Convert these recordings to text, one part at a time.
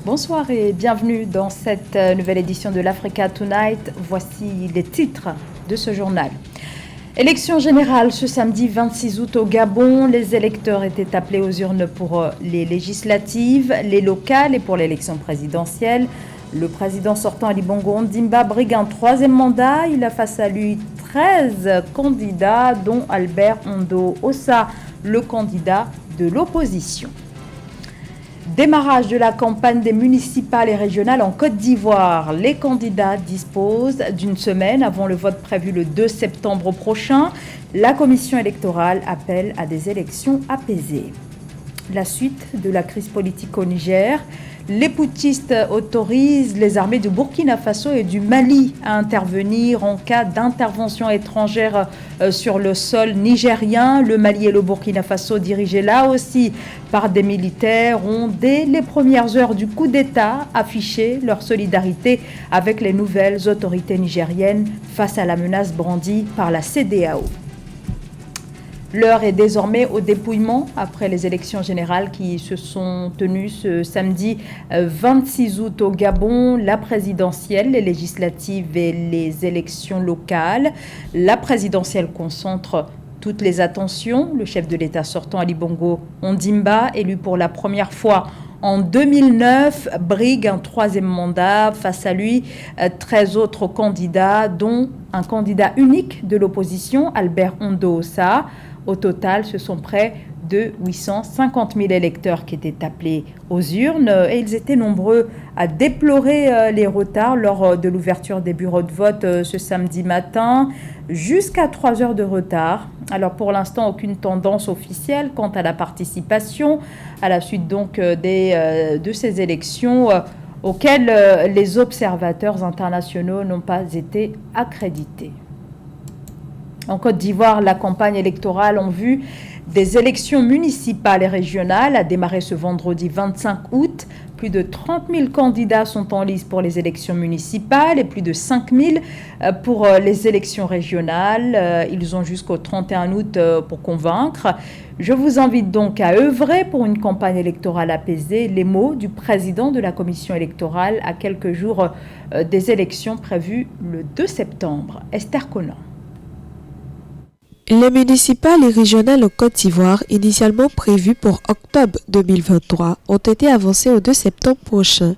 Bonsoir et bienvenue dans cette nouvelle édition de l'Africa Tonight. Voici les titres de ce journal. Élection générale ce samedi 26 août au Gabon. Les électeurs étaient appelés aux urnes pour les législatives, les locales et pour l'élection présidentielle. Le président sortant Ali Bongo Ondimba brigue un troisième mandat. Il a face à lui 13 candidats, dont Albert Ondo Ossa, le candidat de l'opposition. Démarrage de la campagne des municipales et régionales en Côte d'Ivoire. Les candidats disposent d'une semaine avant le vote prévu le 2 septembre prochain. La commission électorale appelle à des élections apaisées. La suite de la crise politique au Niger. Les putschistes autorisent les armées du Burkina Faso et du Mali à intervenir en cas d'intervention étrangère sur le sol nigérien. Le Mali et le Burkina Faso, dirigés là aussi par des militaires, ont dès les premières heures du coup d'État affiché leur solidarité avec les nouvelles autorités nigériennes face à la menace brandie par la CEDEAO. L'heure est désormais au dépouillement après les élections générales qui se sont tenues ce samedi 26 août au Gabon, la présidentielle, les législatives et les élections locales. La présidentielle concentre toutes les attentions. Le chef de l'État sortant Ali Bongo Ondimba, élu pour la première fois en 2009, brigue un troisième mandat. Face à lui, 13 autres candidats, dont un candidat unique de l'opposition, Albert Ondo Ossa. Au total, ce sont près de 850 000 électeurs qui étaient appelés aux urnes et ils étaient nombreux à déplorer les retards lors de l'ouverture des bureaux de vote ce samedi matin, jusqu'à 3 heures de retard. Alors pour l'instant, aucune tendance officielle quant à la participation à la suite donc de ces élections auxquelles les observateurs internationaux n'ont pas été accrédités. En Côte d'Ivoire, la campagne électorale en vue des élections municipales et régionales a démarré ce vendredi 25 août. Plus de 30 000 candidats sont en lice pour les élections municipales et plus de 5 000 pour les élections régionales. Ils ont jusqu'au 31 août pour convaincre. Je vous invite donc à œuvrer pour une campagne électorale apaisée. Les mots du président de la commission électorale à quelques jours des élections prévues le 2 septembre. Esther Conan. Les municipales et régionales en Côte d'Ivoire, initialement prévues pour octobre 2023, ont été avancées au 2 septembre prochain,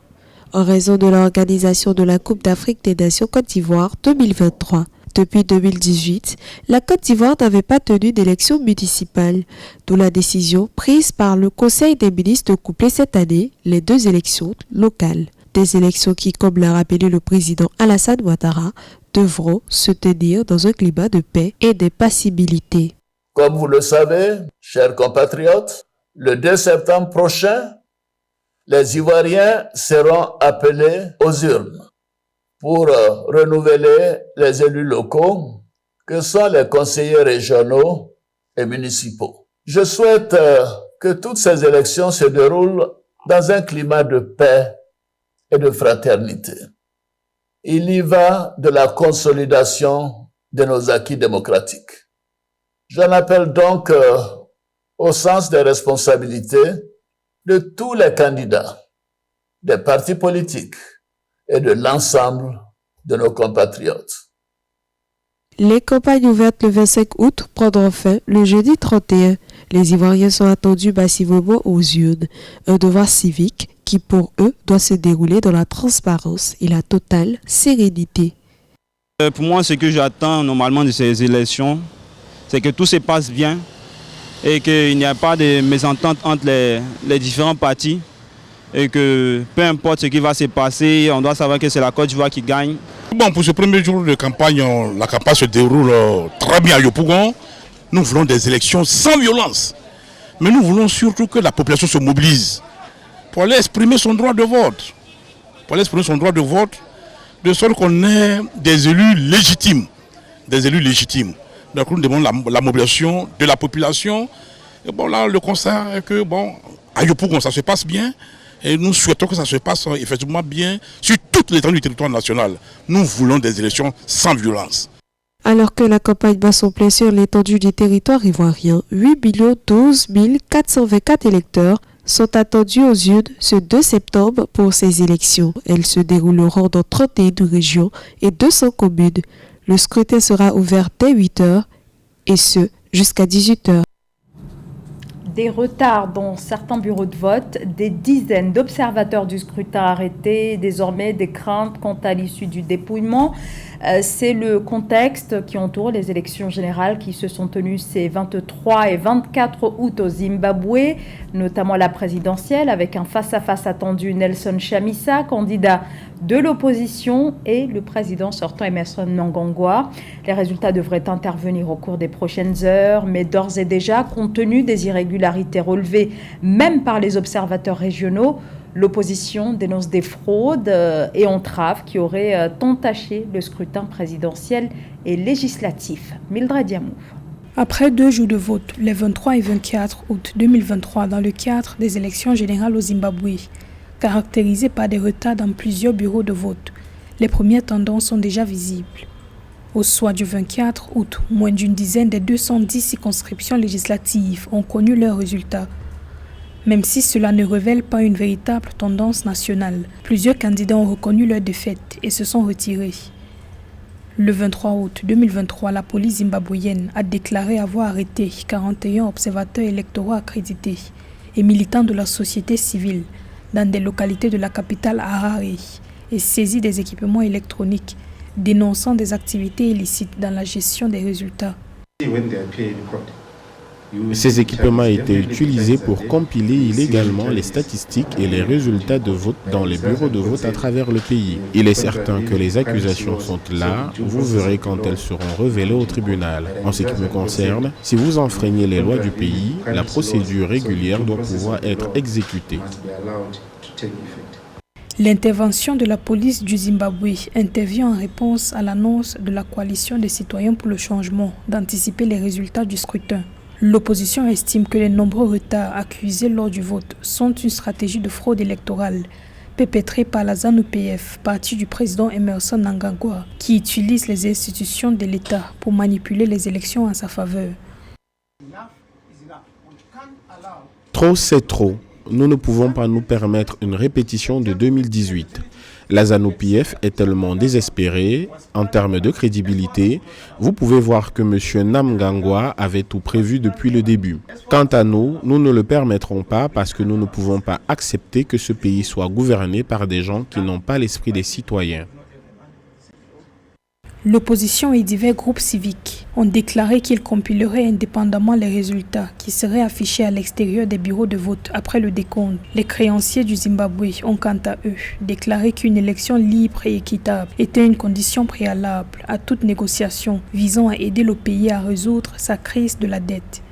en raison de l'organisation de la Coupe d'Afrique des Nations Côte d'Ivoire 2023. Depuis 2018, la Côte d'Ivoire n'avait pas tenu d'élection municipale, d'où la décision prise par le Conseil des ministres de coupler cette année les deux élections locales. Des élections qui, comme l'a rappelé le président Alassane Ouattara, devront se tenir dans un climat de paix et d'impassibilité. Comme vous le savez, chers compatriotes, le 2 septembre prochain, les Ivoiriens seront appelés aux urnes pour renouveler les élus locaux que sont les conseillers régionaux et municipaux. Je souhaite que toutes ces élections se déroulent dans un climat de paix et de fraternité. Il y va de la consolidation de nos acquis démocratiques. J'en appelle donc au sens des responsabilités de tous les candidats, des partis politiques et de l'ensemble de nos compatriotes. Les campagnes ouvertes le 25 août prendront fin le jeudi 31. Les Ivoiriens sont attendus massivement aux urnes, un devoir civique qui pour eux doit se dérouler dans la transparence et la totale sérénité. Pour moi, ce que j'attends normalement de ces élections, c'est que tout se passe bien et qu'il n'y a pas de mésentente entre les différents partis et que peu importe ce qui va se passer, on doit savoir que c'est la Côte d'Ivoire qui gagne. Bon, pour ce premier jour de campagne, la campagne se déroule très bien à Yopougon. Nous voulons des élections sans violence, mais nous voulons surtout que la population se mobilise pour aller exprimer son droit de vote. De sorte qu'on ait des élus légitimes. Donc nous demandons la mobilisation de la population. Et bon là, le constat est que à Yopougon, ça se passe bien. Et nous souhaitons que ça se passe effectivement bien sur toute l'étendue du territoire national. Nous voulons des élections sans violence. Alors que la campagne bat son plein sur l'étendue du territoire ivoirien, 8 12 424 électeurs sont attendues aux urnes ce 2 septembre pour ces élections. Elles se dérouleront dans 31 régions et 200 communes. Le scrutin sera ouvert dès 8h et ce jusqu'à 18h. Des retards dans certains bureaux de vote, des dizaines d'observateurs du scrutin arrêtés, désormais des craintes quant à l'issue du dépouillement. C'est le contexte qui entoure les élections générales qui se sont tenues ces 23 et 24 août au Zimbabwe, notamment la présidentielle, avec un face-à-face attendu Nelson Chamisa, candidat de l'opposition, et le président sortant Emmerson Mnangagwa. Les résultats devraient intervenir au cours des prochaines heures, mais d'ores et déjà, compte tenu des irrégularités relevées même par les observateurs régionaux, l'opposition dénonce des fraudes et entraves qui auraient entaché le scrutin présidentiel et législatif. Mildred Diamouf. Après 2 jours de vote, les 23 et 24 août 2023, dans le cadre des élections générales au Zimbabwe, caractérisées par des retards dans plusieurs bureaux de vote, les premières tendances sont déjà visibles. Au soir du 24 août, moins d'une dizaine des 210 circonscriptions législatives ont connu leurs résultats. Même si cela ne révèle pas une véritable tendance nationale, plusieurs candidats ont reconnu leur défaite et se sont retirés. Le 23 août 2023, la police zimbabwéenne a déclaré avoir arrêté 41 observateurs électoraux accrédités et militants de la société civile dans des localités de la capitale Harare et saisi des équipements électroniques dénonçant des activités illicites dans la gestion des résultats. Ces équipements étaient utilisés pour compiler illégalement les statistiques et les résultats de vote dans les bureaux de vote à travers le pays. Il est certain que les accusations sont là, vous verrez quand elles seront révélées au tribunal. En ce qui me concerne, si vous enfreignez les lois du pays, la procédure régulière doit pouvoir être exécutée. L'intervention de la police du Zimbabwe intervient en réponse à l'annonce de la coalition des citoyens pour le changement d'anticiper les résultats du scrutin. L'opposition estime que les nombreux retards accusés lors du vote sont une stratégie de fraude électorale perpétrée par la ZANU-PF, parti du président Emmerson Mnangagwa, qui utilise les institutions de l'État pour manipuler les élections en sa faveur. Trop, c'est trop. Nous ne pouvons pas nous permettre une répétition de 2018. La ZANU-PF est tellement désespérée en termes de crédibilité. Vous pouvez voir que M. Mnangagwa avait tout prévu depuis le début. Quant à nous, nous ne le permettrons pas parce que nous ne pouvons pas accepter que ce pays soit gouverné par des gens qui n'ont pas l'esprit des citoyens. L'opposition et divers groupes civiques ont déclaré qu'ils compileraient indépendamment les résultats qui seraient affichés à l'extérieur des bureaux de vote après le décompte. Les créanciers du Zimbabwe ont quant à eux déclaré qu'une élection libre et équitable était une condition préalable à toute négociation visant à aider le pays à résoudre sa crise de la dette.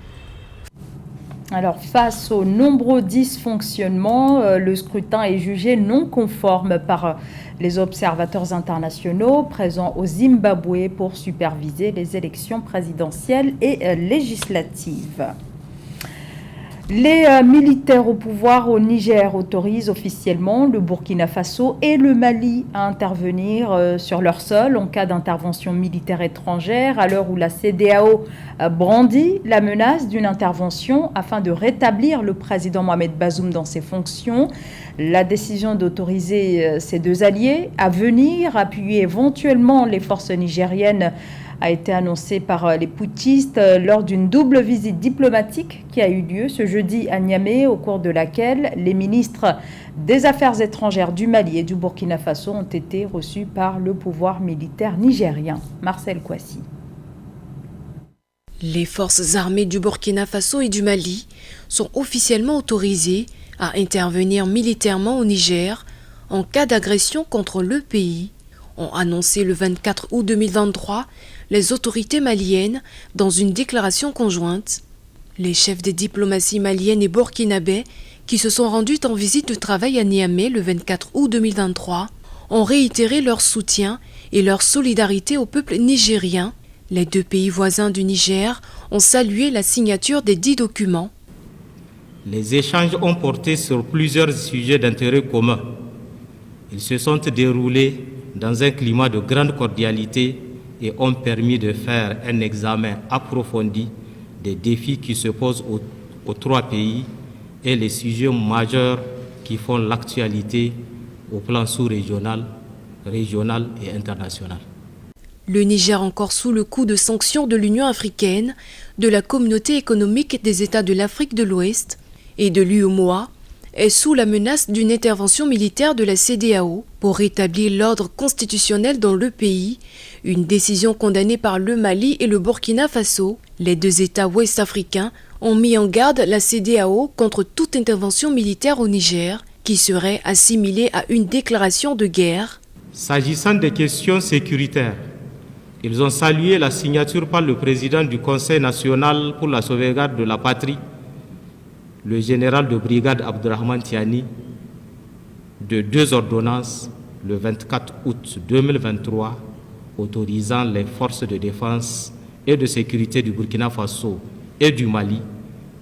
Alors, face aux nombreux dysfonctionnements, le scrutin est jugé non conforme par les observateurs internationaux présents au Zimbabwe pour superviser les élections présidentielles et législatives. Les militaires au pouvoir au Niger autorisent officiellement le Burkina Faso et le Mali à intervenir sur leur sol en cas d'intervention militaire étrangère, à l'heure où la CEDEAO brandit la menace d'une intervention afin de rétablir le président Mohamed Bazoum dans ses fonctions. La décision d'autoriser ces deux alliés à venir appuyer éventuellement les forces nigériennes a été annoncée par les putschistes lors d'une double visite diplomatique qui a eu lieu ce jeudi à Niamey, au cours de laquelle les ministres des Affaires étrangères du Mali et du Burkina Faso ont été reçus par le pouvoir militaire nigérien. Marcel Kouassi. Les forces armées du Burkina Faso et du Mali sont officiellement autorisées à intervenir militairement au Niger en cas d'agression contre le pays, ont annoncé le 24 août 2023 les autorités maliennes dans une déclaration conjointe. Les chefs des diplomaties maliennes et burkinabais qui se sont rendus en visite de travail à Niamey le 24 août 2023 ont réitéré leur soutien et leur solidarité au peuple nigérien. Les deux pays voisins du Niger ont salué la signature des 10 documents. Les échanges ont porté sur plusieurs sujets d'intérêt commun. Ils se sont déroulés dans un climat de grande cordialité et ont permis de faire un examen approfondi des défis qui se posent aux trois pays et les sujets majeurs qui font l'actualité au plan sous-régional, régional et international. Le Niger encore sous le coup de sanctions de l'Union africaine, de la Communauté économique des États de l'Afrique de l'Ouest et de l'UEMOA est sous la menace d'une intervention militaire de la CEDEAO pour rétablir l'ordre constitutionnel dans le pays, une décision condamnée par le Mali et le Burkina Faso. Les deux États ouest-africains ont mis en garde la CEDEAO contre toute intervention militaire au Niger qui serait assimilée à une déclaration de guerre. S'agissant des questions sécuritaires, ils ont salué la signature par le président du Conseil national pour la sauvegarde de la patrie, le général de brigade Abdurrahman Tiani, de 2 ordonnances le 24 août 2023 autorisant les forces de défense et de sécurité du Burkina Faso et du Mali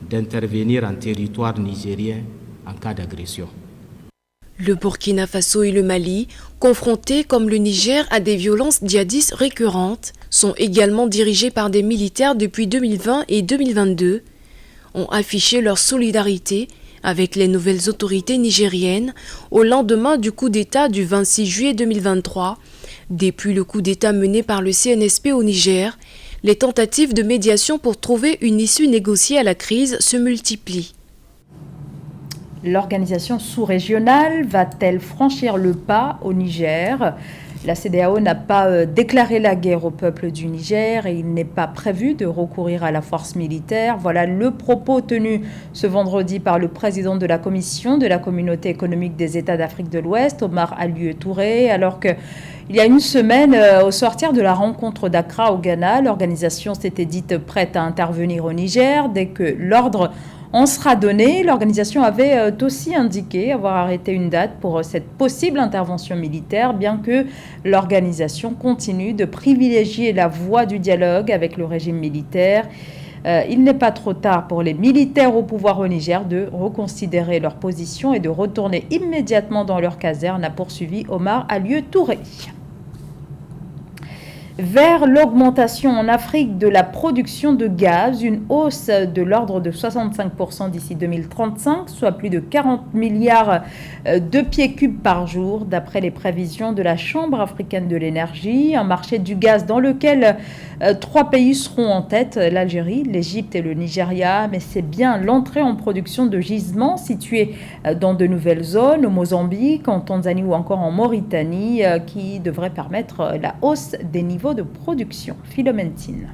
d'intervenir en territoire nigérien en cas d'agression. Le Burkina Faso et le Mali, confrontés comme le Niger à des violences djihadistes récurrentes, sont également dirigés par des militaires depuis 2020 et 2022, ont affiché leur solidarité avec les nouvelles autorités nigériennes au lendemain du coup d'État du 26 juillet 2023. Depuis le coup d'État mené par le CNSP au Niger, les tentatives de médiation pour trouver une issue négociée à la crise se multiplient. L'organisation sous-régionale va-t-elle franchir le pas au Niger ? La CEDEAO n'a pas déclaré la guerre au peuple du Niger et il n'est pas prévu de recourir à la force militaire. Voilà le propos tenu ce vendredi par le président de la Commission de la Communauté économique des États d'Afrique de l'Ouest, Omar Alieu Touré, alors que il y a une semaine, au sortir de la rencontre d'Accra au Ghana, l'organisation s'était dite prête à intervenir au Niger dès que l'ordre en sera donné. L'organisation avait aussi indiqué avoir arrêté une date pour cette possible intervention militaire, bien que l'organisation continue de privilégier la voie du dialogue avec le régime militaire. Il n'est pas trop tard pour les militaires au pouvoir au Niger de reconsidérer leur position et de retourner immédiatement dans leur caserne, a poursuivi Omar Alieu Touré. Vers l'augmentation en Afrique de la production de gaz, une hausse de l'ordre de 65% d'ici 2035, soit plus de 40 milliards de pieds cubes par jour, d'après les prévisions de la Chambre africaine de l'énergie. Un marché du gaz dans lequel 3 pays seront en tête, l'Algérie, l'Égypte et le Nigeria, mais c'est bien l'entrée en production de gisements situés dans de nouvelles zones, au Mozambique, en Tanzanie ou encore en Mauritanie, qui devrait permettre la hausse des niveaux de production. Philomène Tine.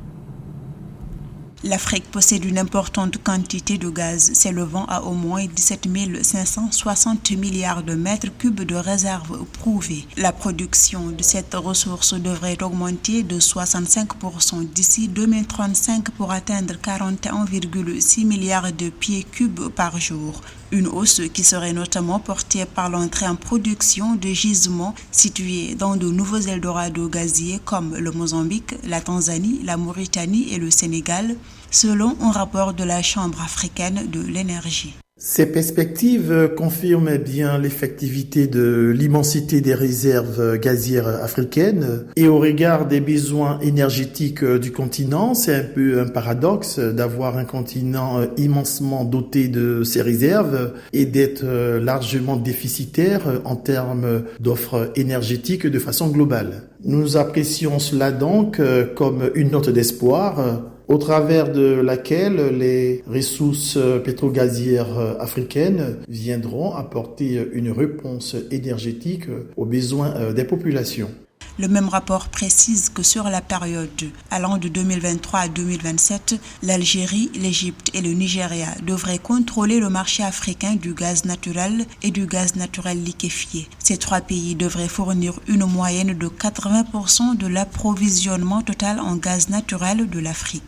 L'Afrique possède une importante quantité de gaz, s'élevant à au moins 17 560 milliards de mètres cubes de réserves prouvées. La production de cette ressource devrait augmenter de 65% d'ici 2035 pour atteindre 41,6 milliards de pieds cubes par jour. Une hausse qui serait notamment portée par l'entrée en production de gisements situés dans de nouveaux Eldorado gaziers comme le Mozambique, la Tanzanie, la Mauritanie et le Sénégal, selon un rapport de la Chambre africaine de l'énergie. Ces perspectives confirment bien l'effectivité de l'immensité des réserves gazières africaines et au regard des besoins énergétiques du continent, c'est un peu un paradoxe d'avoir un continent immensement doté de ces réserves et d'être largement déficitaire en termes d'offres énergétiques de façon globale. Nous apprécions cela donc comme une note d'espoir au travers de laquelle les ressources pétrogazières africaines viendront apporter une réponse énergétique aux besoins des populations. Le même rapport précise que sur la période allant de 2023 à 2027, l'Algérie, l'Égypte et le Nigeria devraient contrôler le marché africain du gaz naturel et du gaz naturel liquéfié. Ces 3 pays devraient fournir une moyenne de 80% de l'approvisionnement total en gaz naturel de l'Afrique.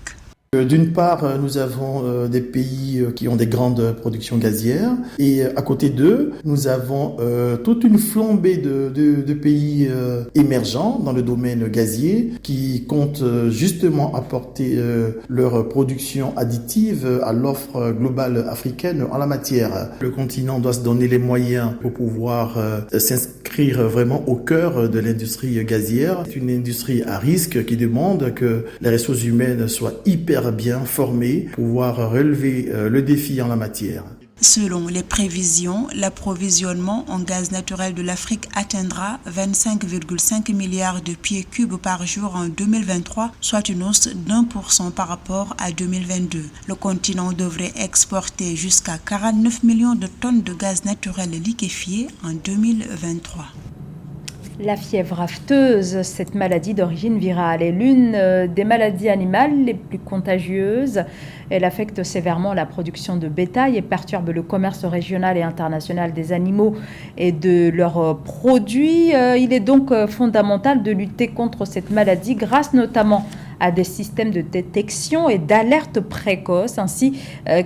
D'une part, nous avons des pays qui ont des grandes productions gazières et à côté d'eux, nous avons toute une flambée de pays émergents dans le domaine gazier qui comptent justement apporter leur production additive à l'offre globale africaine en la matière. Le continent doit se donner les moyens pour pouvoir s'inscrire vraiment au cœur de l'industrie gazière. C'est une industrie à risque qui demande que les ressources humaines soient hyper bien formés, pouvoir relever le défi en la matière. Selon les prévisions, l'approvisionnement en gaz naturel de l'Afrique atteindra 25,5 milliards de pieds cubes par jour en 2023, soit une hausse d'1% par rapport à 2022. Le continent devrait exporter jusqu'à 49 millions de tonnes de gaz naturel liquéfié en 2023. La fièvre afteuse, cette maladie d'origine virale, est l'une des maladies animales les plus contagieuses. Elle affecte sévèrement la production de bétail et perturbe le commerce régional et international des animaux et de leurs produits. Il est donc fondamental de lutter contre cette maladie grâce notamment à des systèmes de détection et d'alerte précoce ainsi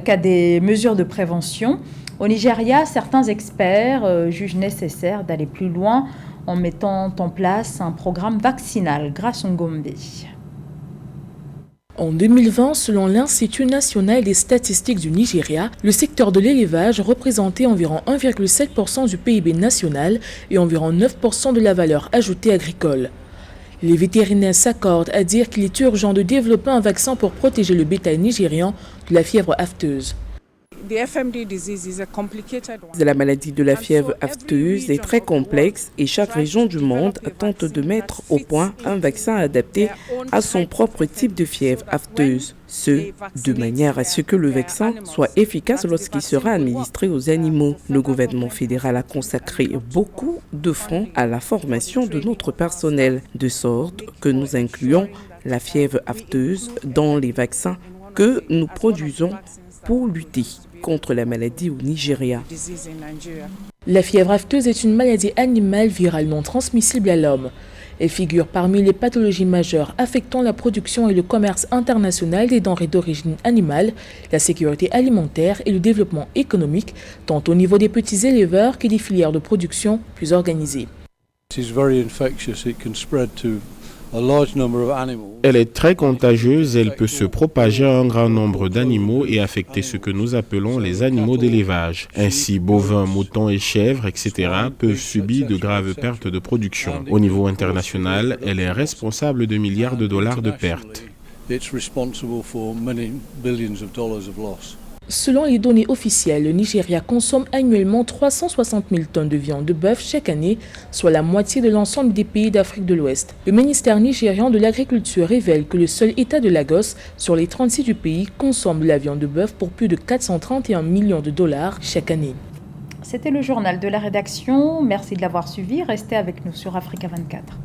qu'à des mesures de prévention. Au Nigeria, certains experts jugent nécessaire d'aller plus loin en mettant en place un programme vaccinal grâce à Ngombe. En 2020, selon l'Institut national des statistiques du Nigeria, le secteur de l'élevage représentait environ 1,7% du PIB national et environ 9% de la valeur ajoutée agricole. Les vétérinaires s'accordent à dire qu'il est urgent de développer un vaccin pour protéger le bétail nigérian de la fièvre afteuse. La maladie de la fièvre afteuse est très complexe et chaque région du monde tente de mettre au point un vaccin adapté à son propre type de fièvre afteuse. De manière à ce que le vaccin soit efficace lorsqu'il sera administré aux animaux. Le gouvernement fédéral a consacré beaucoup de fonds à la formation de notre personnel, de sorte que nous incluons la fièvre afteuse dans les vaccins que nous produisons pour lutter contre la maladie au Nigeria. La fièvre afteuse est une maladie animale virale non transmissible à l'homme. Elle figure parmi les pathologies majeures affectant la production et le commerce international des denrées d'origine animale, la sécurité alimentaire et le développement économique, tant au niveau des petits éleveurs que des filières de production plus organisées. Elle est très contagieuse, elle peut se propager à un grand nombre d'animaux et affecter ce que nous appelons les animaux d'élevage. Ainsi, bovins, moutons et chèvres, etc. peuvent subir de graves pertes de production. Au niveau international, elle est responsable de milliards de dollars de pertes. Selon les données officielles, le Nigeria consomme annuellement 360 000 tonnes de viande de bœuf chaque année, soit la moitié de l'ensemble des pays d'Afrique de l'Ouest. Le ministère nigérian de l'Agriculture révèle que le seul État de Lagos, sur les 36 du pays, consomme de la viande de bœuf pour plus de 431 millions de dollars chaque année. C'était le journal de la rédaction. Merci de l'avoir suivi. Restez avec nous sur Africa 24.